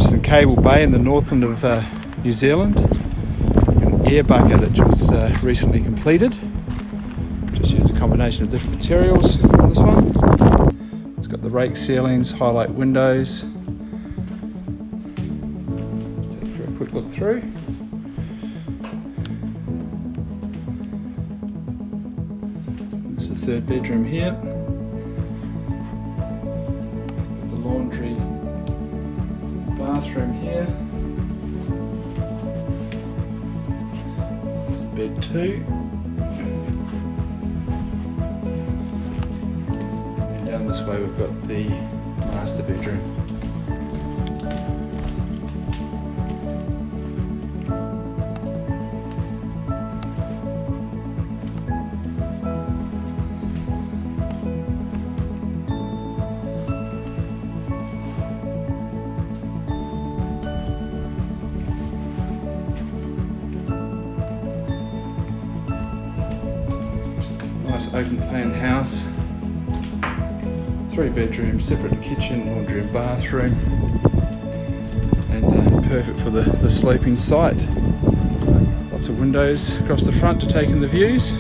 St Cable Bay in the northland of New Zealand. An ERBACHER that was recently completed. Just used a combination of different materials on this one. It's got the rake ceilings, highlight windows. Let's take it for a quick look through. This is the third bedroom here. The laundry, bathroom here. There's bed 2. And down this way we've got the master bedroom. Nice open plan house, 3 bedrooms, separate kitchen, laundry and bathroom, and perfect for the sleeping site. Lots of windows across the front to take in the views.